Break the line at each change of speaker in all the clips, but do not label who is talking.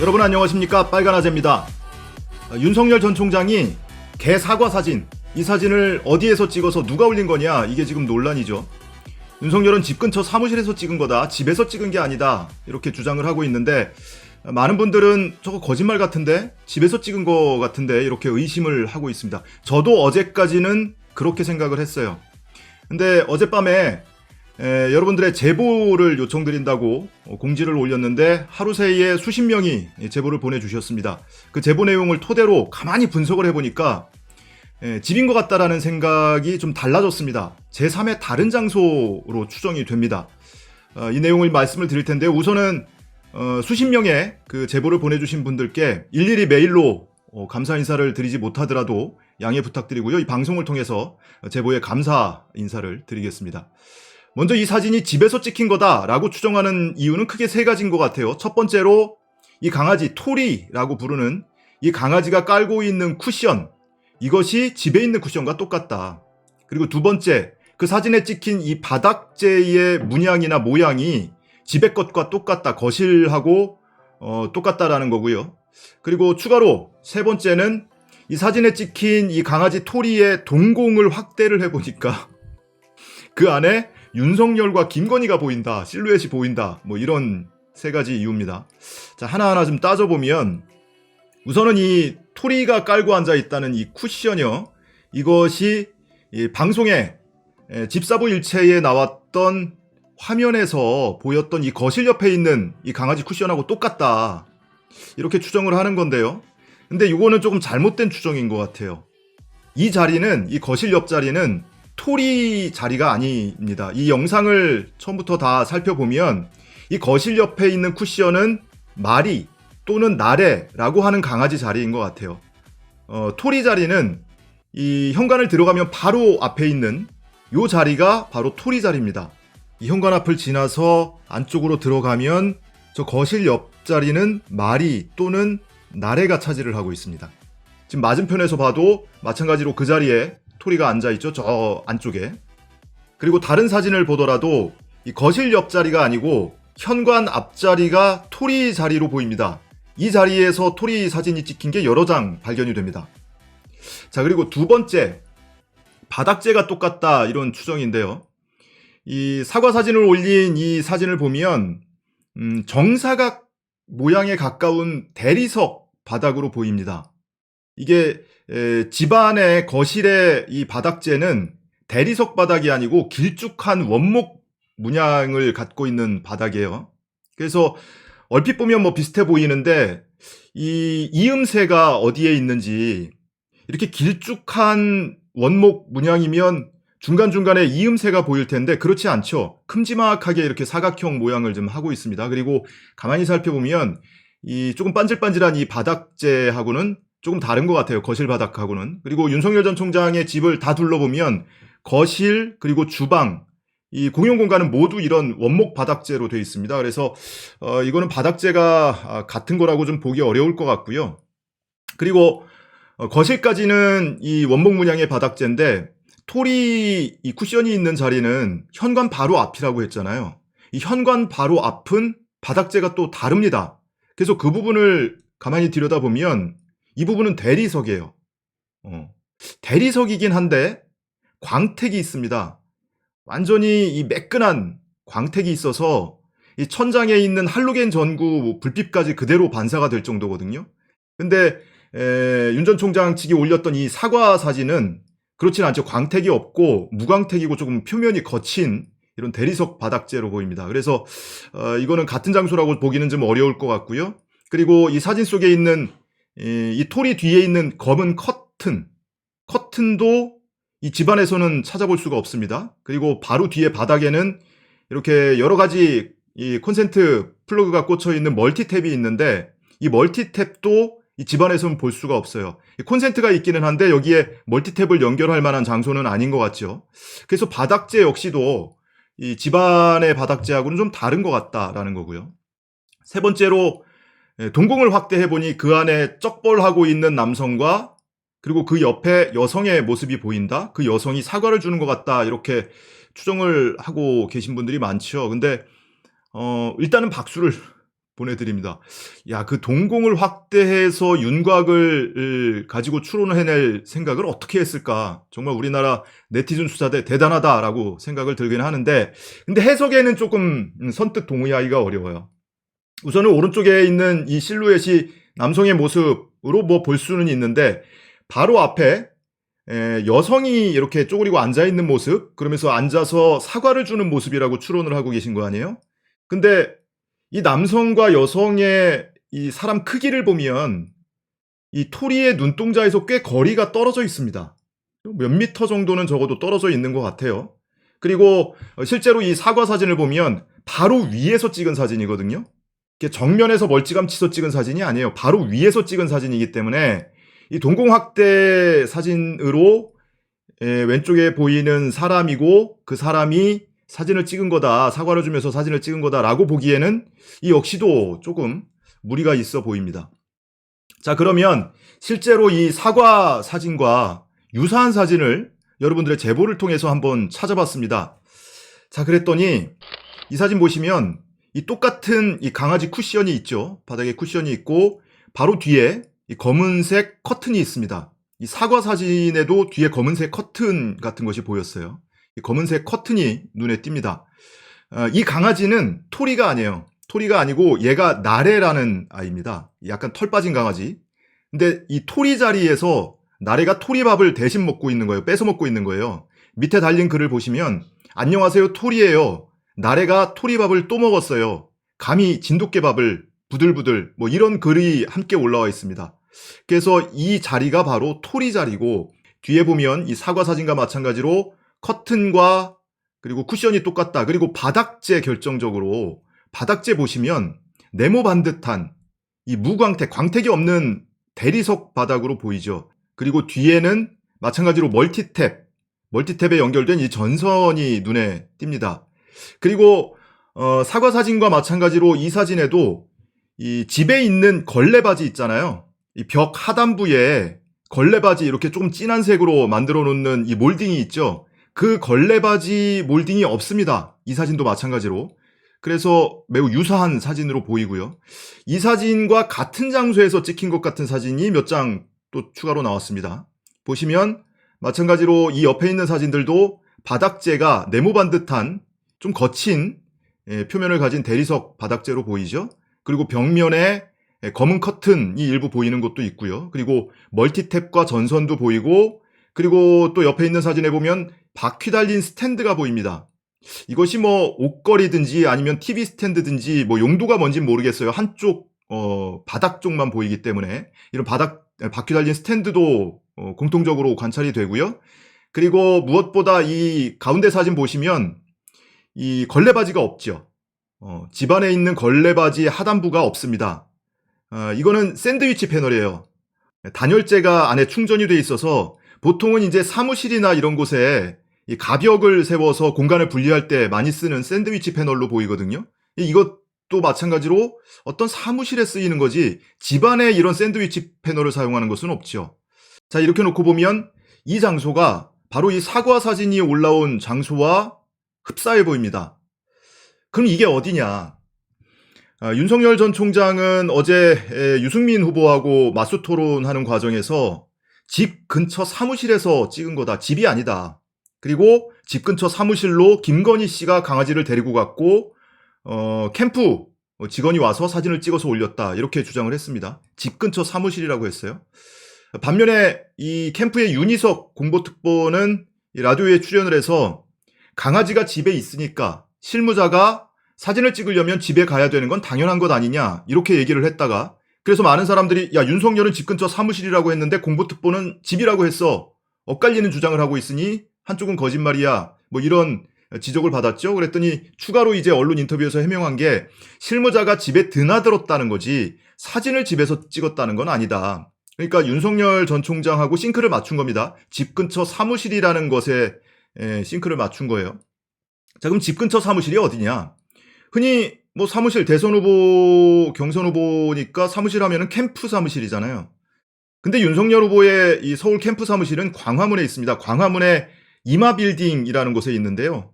여러분 안녕하십니까, 빨간아재입니다. 윤석열 전 총장이 개 사과 사진, 이 사진을 어디에서 찍어서 누가 올린 거냐, 이게 지금 논란이죠. 윤석열은 집 근처 사무실에서 찍은 거다, 집에서 찍은 게 아니다, 이렇게 주장을 하고 있는데, 많은 분들은 저거 거짓말 같은데, 집에서 찍은 거 같은데, 이렇게 의심을 하고 있습니다. 저도 어제까지는 그렇게 생각을 했어요. 근데 어젯밤에 여러분들의 제보를 요청드린다고 공지를 올렸는데 하루 새에 수십 명이 제보를 보내주셨습니다. 그 제보 내용을 토대로 가만히 분석을 해보니까 집인 것 같다라는 생각이 좀 달라졌습니다. 제3의 다른 장소로 추정이 됩니다. 이 내용을 말씀을 드릴 텐데, 우선은 수십 명의 그 제보를 보내주신 분들께 일일이 메일로 감사 인사를 드리지 못하더라도 양해 부탁드리고요. 이 방송을 통해서 제보에 감사 인사를 드리겠습니다. 먼저 이 사진이 집에서 찍힌 거다라고 추정하는 이유는 크게 세 가지인 것 같아요. 첫 번째로 이 강아지, 토리라고 부르는 이 강아지가 깔고 있는 쿠션, 이것이 집에 있는 쿠션과 똑같다. 그리고 두 번째, 그 사진에 찍힌 이 바닥재의 문양이나 모양이 집의 것과 똑같다, 거실하고 똑같다라는 거고요. 그리고 추가로 세 번째는 이 사진에 찍힌 이 강아지 토리의 동공을 확대를 해보니까 그 안에 윤석열과 김건희가 보인다, 실루엣이 보인다, 뭐 이런 세 가지 이유입니다. 자, 하나하나 좀 따져보면, 우선은 이 토리가 깔고 앉아있다는 이 쿠션이요, 이것이 이 방송에 집사부 일체에 나왔던 화면에서 보였던 이 거실 옆에 있는 이 강아지 쿠션하고 똑같다, 이렇게 추정을 하는 건데요. 근데 이거는 조금 잘못된 추정인 것 같아요. 이 자리는, 이 거실 옆 자리는 토리 자리가 아닙니다. 이 영상을 처음부터 다 살펴보면 이 거실 옆에 있는 쿠션은 마리 또는 나래라고 하는 강아지 자리인 것 같아요. 토리 자리는 이 현관을 들어가면 바로 앞에 있는 이 자리가 바로 토리 자리입니다. 이 현관 앞을 지나서 안쪽으로 들어가면 저 거실 옆 자리는 마리 또는 나래가 차지를 하고 있습니다. 지금 맞은편에서 봐도 마찬가지로 그 자리에 토리가 앉아있죠, 저 안쪽에. 그리고 다른 사진을 보더라도 이 거실 옆자리가 아니고 현관 앞자리가 토리 자리로 보입니다. 이 자리에서 토리 사진이 찍힌 게 여러 장 발견이 됩니다. 자, 그리고 두 번째, 바닥재가 똑같다, 이런 추정인데요. 이 사과 사진을 올린 이 사진을 보면 정사각 모양에 가까운 대리석 바닥으로 보입니다. 이게 집안의 거실의 이 바닥재는 대리석 바닥이 아니고 길쭉한 원목 문양을 갖고 있는 바닥이에요. 그래서 얼핏 보면 뭐 비슷해 보이는데, 이 이음새가 어디에 있는지, 이렇게 길쭉한 원목 문양이면 중간중간에 이음새가 보일 텐데 그렇지 않죠. 큼지막하게 이렇게 사각형 모양을 좀 하고 있습니다. 그리고 가만히 살펴보면 이 조금 반질반질한 이 바닥재하고는 조금 다른 것 같아요, 거실 바닥하고는. 그리고 윤석열 전 총장의 집을 다 둘러보면 거실 그리고 주방, 이 공용 공간은 모두 이런 원목 바닥재로 되어 있습니다. 그래서 이거는 바닥재가 같은 거라고 좀 보기 어려울 것 같고요. 그리고 거실까지는 이 원목 문양의 바닥재인데, 토리 이 쿠션이 있는 자리는 현관 바로 앞이라고 했잖아요. 이 현관 바로 앞은 바닥재가 또 다릅니다. 그래서 그 부분을 가만히 들여다보면 이 부분은 대리석이에요. 대리석이긴 한데 광택이 있습니다. 완전히 이 매끈한 광택이 있어서 이 천장에 있는 할로겐 전구 불빛까지 그대로 반사가 될 정도거든요. 근데 윤 전 총장 측이 올렸던 이 사과 사진은 그렇진 않죠. 광택이 없고 무광택이고 조금 표면이 거친 이런 대리석 바닥재로 보입니다. 그래서 이거는 같은 장소라고 보기는 좀 어려울 것 같고요. 그리고 이 사진 속에 있는 이 토리 뒤에 있는 검은 커튼도 이 집안에서는 찾아볼 수가 없습니다. 그리고 바로 뒤에 바닥에는 이렇게 여러 가지 이 콘센트 플러그가 꽂혀 있는 멀티탭이 있는데, 이 멀티탭도 이 집안에서는 볼 수가 없어요. 이 콘센트가 있기는 한데 여기에 멀티탭을 연결할 만한 장소는 아닌 것 같죠. 그래서 바닥재 역시도 이 집안의 바닥재하고는 좀 다른 것 같다라는 거고요. 세 번째로, 동공을 확대해보니 그 안에 쩍벌하고 있는 남성과 그리고 그 옆에 여성의 모습이 보인다, 그 여성이 사과를 주는 것 같다, 이렇게 추정을 하고 계신 분들이 많죠. 근데 일단은 박수를 보내드립니다. 야, 그 동공을 확대해서 윤곽을 가지고 추론을 해낼 생각을 어떻게 했을까? 정말 우리나라 네티즌 수사대 대단하다라고 생각을 들긴 하는데, 근데 해석에는 조금 선뜻 동의하기가 어려워요. 우선은 오른쪽에 있는 이 실루엣이 남성의 모습으로 뭐 볼 수는 있는데, 바로 앞에 여성이 이렇게 쪼그리고 앉아있는 모습, 그러면서 앉아서 사과를 주는 모습이라고 추론을 하고 계신 거 아니에요? 근데 이 남성과 여성의 이 사람 크기를 보면 이 토리의 눈동자에서 꽤 거리가 떨어져 있습니다. 몇 미터 정도는 적어도 떨어져 있는 것 같아요. 그리고 실제로 이 사과 사진을 보면 바로 위에서 찍은 사진이거든요. 이게 정면에서 멀찌감치서 찍은 사진이 아니에요. 바로 위에서 찍은 사진이기 때문에 이 동공 확대 사진으로 왼쪽에 보이는 사람이고 그 사람이 사진을 찍은 거다, 사과를 주면서 사진을 찍은 거다라고 보기에는 이 역시도 조금 무리가 있어 보입니다. 자, 그러면 실제로 이 사과 사진과 유사한 사진을 여러분들의 제보를 통해서 한번 찾아봤습니다. 자, 그랬더니 이 사진 보시면 이 똑같은 이 강아지 쿠션이 있죠. 바닥에 쿠션이 있고 바로 뒤에 이 검은색 커튼이 있습니다. 이 사과 사진에도 뒤에 검은색 커튼 같은 것이 보였어요. 이 검은색 커튼이 눈에 띕니다. 이 강아지는 토리가 아니에요. 토리가 아니고 얘가 나래라는 아이입니다. 약간 털 빠진 강아지. 근데 이 토리 자리에서 나래가 토리밥을 대신 먹고 있는 거예요. 뺏어 먹고 있는 거예요. 밑에 달린 글을 보시면 안녕하세요, 토리예요. 나래가 토리밥을 또 먹었어요. 감히 진돗개밥을 부들부들, 뭐 이런 글이 함께 올라와 있습니다. 그래서 이 자리가 바로 토리 자리고, 뒤에 보면 이 사과 사진과 마찬가지로 커튼과 그리고 쿠션이 똑같다. 그리고 바닥재, 결정적으로 바닥재 보시면 네모 반듯한 이 무광택, 광택이 없는 대리석 바닥으로 보이죠. 그리고 뒤에는 마찬가지로 멀티탭에 연결된 이 전선이 눈에 띕니다. 그리고 사과 사진과 마찬가지로 이 사진에도 이 집에 있는 걸레바지 있잖아요. 이 벽 하단부에 걸레바지 이렇게 조금 진한 색으로 만들어 놓는 이 몰딩이 있죠. 그 걸레바지 몰딩이 없습니다. 이 사진도 마찬가지로. 그래서 매우 유사한 사진으로 보이고요. 이 사진과 같은 장소에서 찍힌 것 같은 사진이 몇 장 또 추가로 나왔습니다. 보시면 마찬가지로 이 옆에 있는 사진들도 바닥재가 네모반 듯한 좀 거친 표면을 가진 대리석 바닥재로 보이죠. 그리고 벽면에 검은 커튼이 일부 보이는 것도 있고요. 그리고 멀티탭과 전선도 보이고, 그리고 또 옆에 있는 사진에 보면 바퀴 달린 스탠드가 보입니다. 이것이 뭐 옷걸이든지 아니면 TV 스탠드든지 뭐 용도가 뭔진 모르겠어요. 한쪽 바닥 쪽만 보이기 때문에 이런 바퀴 달린 스탠드도 공통적으로 관찰이 되고요. 그리고 무엇보다 이 가운데 사진 보시면 이 걸레바지가 없죠. 집안에 있는 걸레바지 하단부가 없습니다. 이거는 샌드위치 패널이에요. 단열재가 안에 충전이 돼 있어서 보통은 이제 사무실이나 이런 곳에 이 가벽을 세워서 공간을 분리할 때 많이 쓰는 샌드위치 패널로 보이거든요. 이것도 마찬가지로 어떤 사무실에 쓰이는 거지 집안에 이런 샌드위치 패널을 사용하는 것은 없죠. 자, 이렇게 놓고 보면 이 장소가 바로 이 사과 사진이 올라온 장소와 흡사해 보입니다. 그럼 이게 어디냐? 윤석열 전 총장은 어제 유승민 후보하고 맞수 토론하는 과정에서 집 근처 사무실에서 찍은 거다. 집이 아니다. 그리고 집 근처 사무실로 김건희 씨가 강아지를 데리고 갔고 캠프 직원이 와서 사진을 찍어서 올렸다. 이렇게 주장을 했습니다. 집 근처 사무실이라고 했어요. 반면에 이 캠프의 윤희석 공보특보는 이 라디오에 출연을 해서 강아지가 집에 있으니까 실무자가 사진을 찍으려면 집에 가야 되는 건 당연한 것 아니냐, 이렇게 얘기를 했다가, 그래서 많은 사람들이 야, 윤석열은 집 근처 사무실이라고 했는데 공보특보는 집이라고 했어, 엇갈리는 주장을 하고 있으니 한쪽은 거짓말이야, 뭐 이런 지적을 받았죠. 그랬더니 추가로 이제 언론 인터뷰에서 해명한 게 실무자가 집에 드나들었다는 거지 사진을 집에서 찍었다는 건 아니다. 그러니까 윤석열 전 총장하고 싱크를 맞춘 겁니다. 집 근처 사무실이라는 것에 싱크를 맞춘 거예요. 자, 그럼 집 근처 사무실이 어디냐? 흔히 뭐 사무실, 대선 후보, 경선 후보니까 사무실 하면은 캠프 사무실이잖아요. 근데 윤석열 후보의 이 서울 캠프 사무실은 광화문에 있습니다. 광화문에 이마빌딩이라는 곳에 있는데요.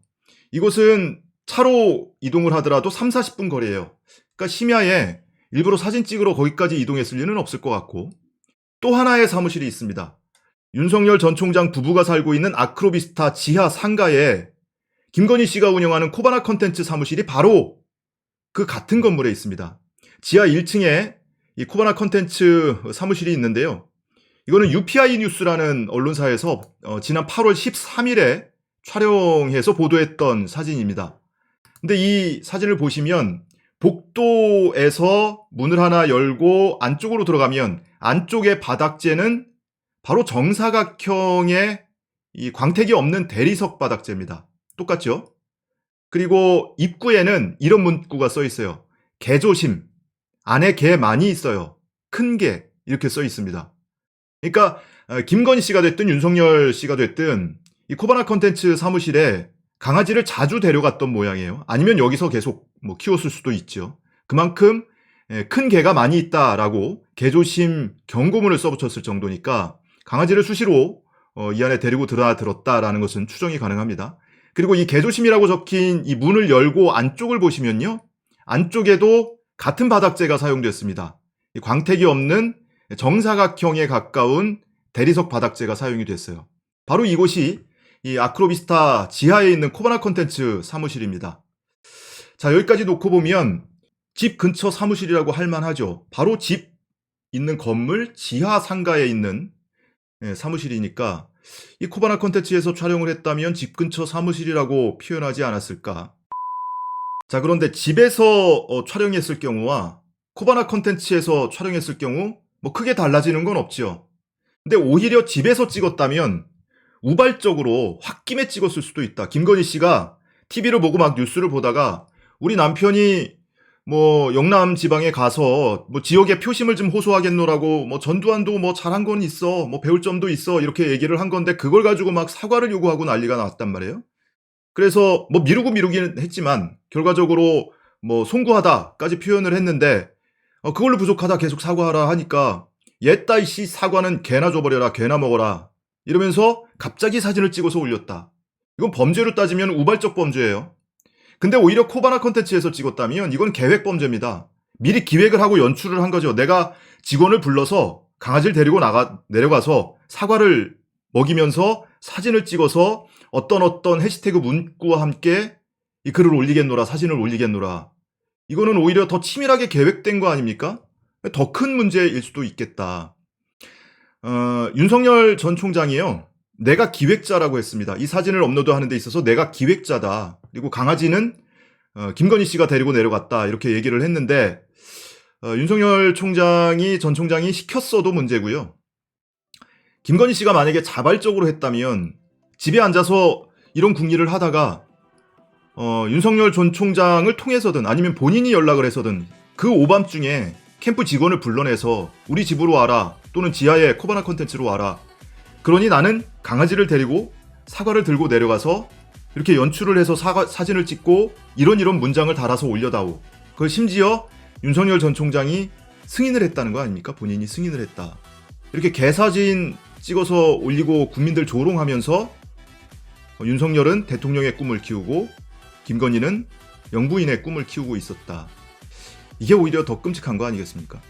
이곳은 차로 이동을 하더라도 3, 40분 거리예요. 그러니까 심야에 일부러 사진 찍으러 거기까지 이동했을 리는 없을 것 같고, 또 하나의 사무실이 있습니다. 윤석열 전 총장 부부가 살고 있는 아크로비스타 지하 상가에 김건희 씨가 운영하는 코바나 컨텐츠 사무실이 바로 그 같은 건물에 있습니다. 지하 1층에 이 코바나 컨텐츠 사무실이 있는데요. 이거는 UPI 뉴스라는 언론사에서 지난 8월 13일에 촬영해서 보도했던 사진입니다. 근데 이 사진을 보시면 복도에서 문을 하나 열고 안쪽으로 들어가면 안쪽의 바닥재는 바로 정사각형의 이 광택이 없는 대리석 바닥재입니다. 똑같죠? 그리고 입구에는 이런 문구가 써 있어요. 개 조심. 안에 개 많이 있어요. 큰 개. 이렇게 써 있습니다. 그러니까 김건희 씨가 됐든 윤석열 씨가 됐든 이 코바나 컨텐츠 사무실에 강아지를 자주 데려갔던 모양이에요. 아니면 여기서 계속 키웠을 수도 있죠. 그만큼 큰 개가 많이 있다라고 개조심 경고문을 써붙였을 정도니까 강아지를 수시로 이 안에 데리고 들었다라는 것은 추정이 가능합니다. 그리고 이 개조심이라고 적힌 이 문을 열고 안쪽을 보시면요. 안쪽에도 같은 바닥재가 사용됐습니다. 이 광택이 없는 정사각형에 가까운 대리석 바닥재가 사용이 됐어요. 바로 이곳이 이 아크로비스타 지하에 있는 코바나 컨텐츠 사무실입니다. 자, 여기까지 놓고 보면 집 근처 사무실이라고 할 만하죠. 바로 집 있는 건물 지하 상가에 있는 사무실이니까 이 코바나 컨텐츠에서 촬영을 했다면 집 근처 사무실이라고 표현하지 않았을까. 자, 그런데 집에서 촬영했을 경우와 코바나 컨텐츠에서 촬영했을 경우 크게 달라지는 건 없죠. 근데 오히려 집에서 찍었다면 우발적으로 홧김에 찍었을 수도 있다. 김건희 씨가 TV를 보고 막 뉴스를 보다가 우리 남편이 영남 지방에 가서 지역의 표심을 좀 호소하겠노라고 전두환도 잘한 건 있어, 배울 점도 있어 이렇게 얘기를 한 건데 그걸 가지고 막 사과를 요구하고 난리가 났단 말이에요. 그래서 미루긴 했지만 결과적으로 송구하다까지 표현을 했는데 그걸로 부족하다 계속 사과하라 하니까 옛다 이씨 사과는 개나 줘버려라, 개나 먹어라 이러면서 갑자기 사진을 찍어서 올렸다. 이건 범죄로 따지면 우발적 범죄예요. 근데 오히려 코바나 컨텐츠에서 찍었다면 이건 계획 범죄입니다. 미리 기획을 하고 연출을 한 거죠. 내가 직원을 불러서 강아지를 데리고 내려가서 사과를 먹이면서 사진을 찍어서 어떤 해시태그 문구와 함께 이 글을 올리겠노라, 사진을 올리겠노라. 이거는 오히려 더 치밀하게 계획된 거 아닙니까? 더 큰 문제일 수도 있겠다. 윤석열 전 총장이요. 내가 기획자라고 했습니다. 이 사진을 업로드하는 데 있어서 내가 기획자다. 그리고 강아지는 김건희 씨가 데리고 내려갔다. 이렇게 얘기를 했는데 윤석열 전 총장이 시켰어도 문제고요. 김건희 씨가 만약에 자발적으로 했다면 집에 앉아서 이런 궁리를 하다가 윤석열 전 총장을 통해서든 아니면 본인이 연락을 해서든 그 오밤중에 캠프 직원을 불러내서 우리 집으로 와라 또는 지하에 코바나 컨텐츠로 와라. 그러니 나는 강아지를 데리고 사과를 들고 내려가서 이렇게 연출을 해서 사진을 찍고 이런 문장을 달아서 올려다오. 그걸 심지어 윤석열 전 총장이 승인을 했다는 거 아닙니까? 본인이 승인을 했다. 이렇게 개사진 찍어서 올리고 국민들 조롱하면서 윤석열은 대통령의 꿈을 키우고 김건희는 영부인의 꿈을 키우고 있었다. 이게 오히려 더 끔찍한 거 아니겠습니까?